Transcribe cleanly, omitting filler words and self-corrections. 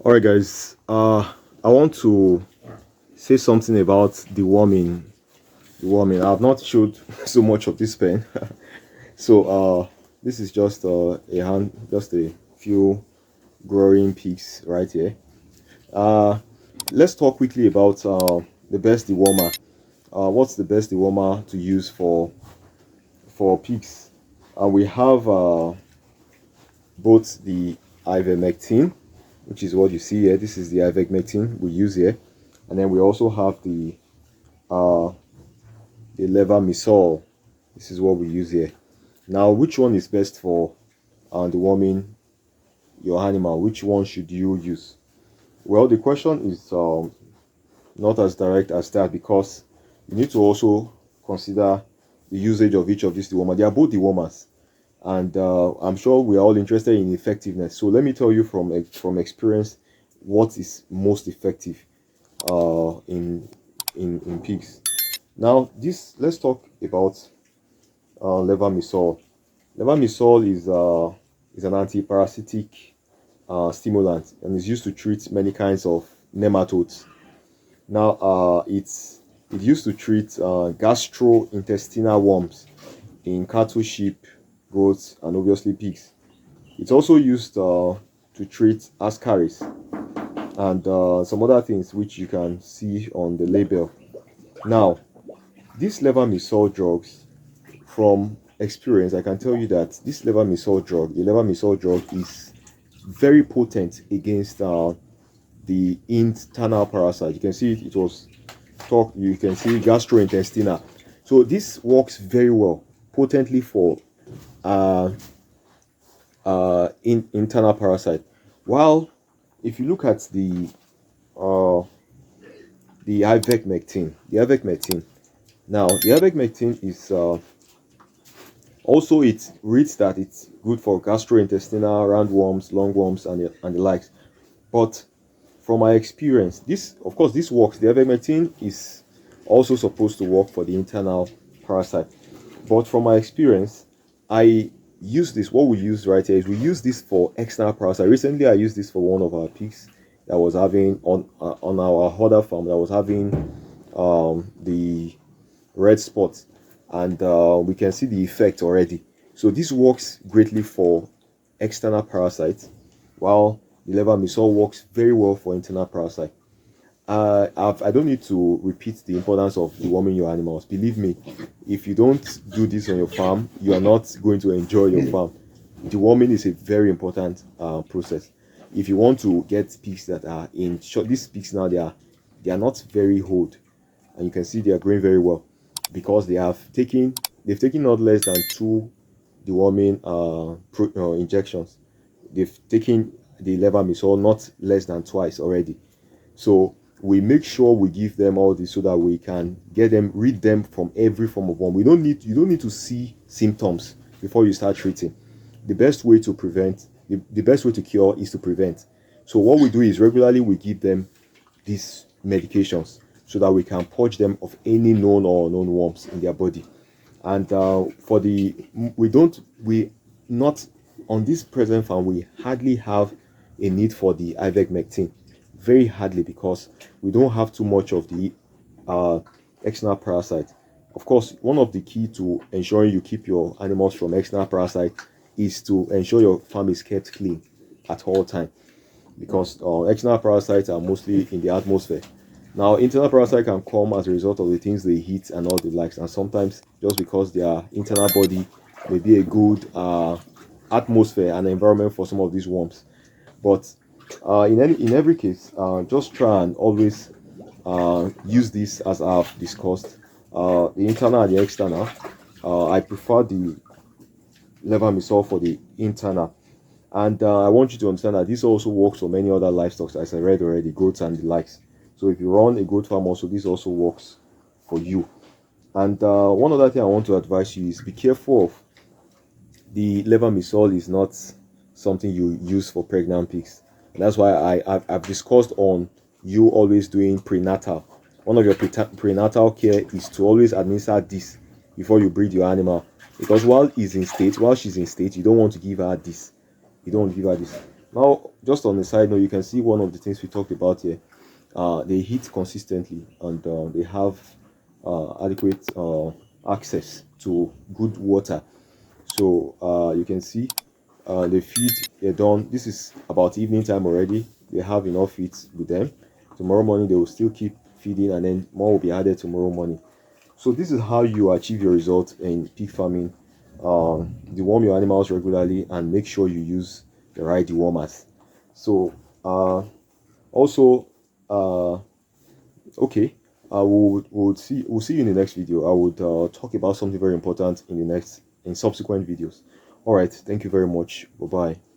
All right, guys. I want to say something about deworming. Deworming. I have not showed so much of this pen, so this is just just a few growing peaks right here. Uh, let's talk quickly about the best dewormer. What's the best dewormer to use for peaks? We have both the ivermectin, which is what you see here. This is the ivermectin we use here, and then we also have uh the levamisole. This is what we use here. Now, which one is best for deworming your animal? Which one should you use? Well, the question is not as direct as that, because you need to also consider the usage of each of these dewormers. They are both dewormers, and I'm sure we are all interested in effectiveness. So let me tell you from experience what is most effective in pigs. Now, this let's talk about levamisole. Levamisole is an anti-parasitic stimulant and is used to treat many kinds of nematodes. Now, it used to treat gastrointestinal worms in cattle, sheep, goats, and obviously pigs. It's also used to treat ascaris and some other things which you can see on the label. Now, these levamisole drugs, from experience, I can tell you that this levamisole drug, is very potent against the internal parasite. You can see it was talk. You can see gastrointestinal. So this works very well, potently for uh, in internal parasite. While if you look at uh, the ivermectin. Now the ivermectin is also, it reads that it's good for gastrointestinal roundworms, lungworms, and the likes. But from my experience, this of course this works. The ivermectin is also supposed to work for the internal parasite. But from my experience, I use this. What we use right here is we use this for external parasite. Recently, I used this for one of our pigs that was having on our other farm that was having the red spots, and we can see the effect already. So this works greatly for external parasites, while the levamisole works very well for internal parasite. I don't need to repeat the importance of deworming your animals. Believe me, if you don't do this on your farm, you are not going to enjoy your farm. Deworming is a very important process. If you want to get pigs that are in short, these pigs now they are not very old, and you can see they are growing very well because they've taken not less than two deworming injections. They've taken the levamisole not less than twice already. So we make sure we give them all this so that we can rid them from every form of worm. You don't need to see symptoms before you start treating. The best way to prevent, the best way to cure is to prevent. So what we do is regularly we give them these medications so that we can purge them of any known or unknown worms in their body. And for the we not on this present farm, we hardly have a need for the ivermectin, very hardly, because we don't have too much of the uh, external parasite. Of course, one of the key to ensuring you keep your animals from external parasite is to ensure your farm is kept clean at all time, because external parasites are mostly in the atmosphere. Now, internal parasite can come as a result of the things they eat and all the likes, and sometimes just because their internal body may be a good atmosphere and environment for some of these worms. But in every case, just try and always use this as I've discussed. The internal and the external. I prefer the levamisole for the internal. And I want you to understand that this also works for many other livestock, as I read already, goats and the likes. So if you run a goat farm, also this also works for you. And one other thing I want to advise you is be careful of the levamisole is not something you use for pregnant pigs. And that's why I've discussed on you always doing prenatal. One of your prenatal care is to always administer this before you breed your animal, because while she's in state, you don't want to give her this. You don't want to give her this. Now, just on the side note, you can see one of the things we talked about here. They heat consistently, and they have adequate access to good water. So you can see they feed, they're done. This is about evening time already. They have enough feeds with them. Tomorrow morning they will still keep feeding, and then more will be added tomorrow morning. So this is how you achieve your result in pig farming. Deworm your animals regularly and make sure you use the right dewormers. So also okay, I would see we'll see you in the next video. I would talk about something very important in the next in subsequent videos. All right, thank you very much. Bye bye.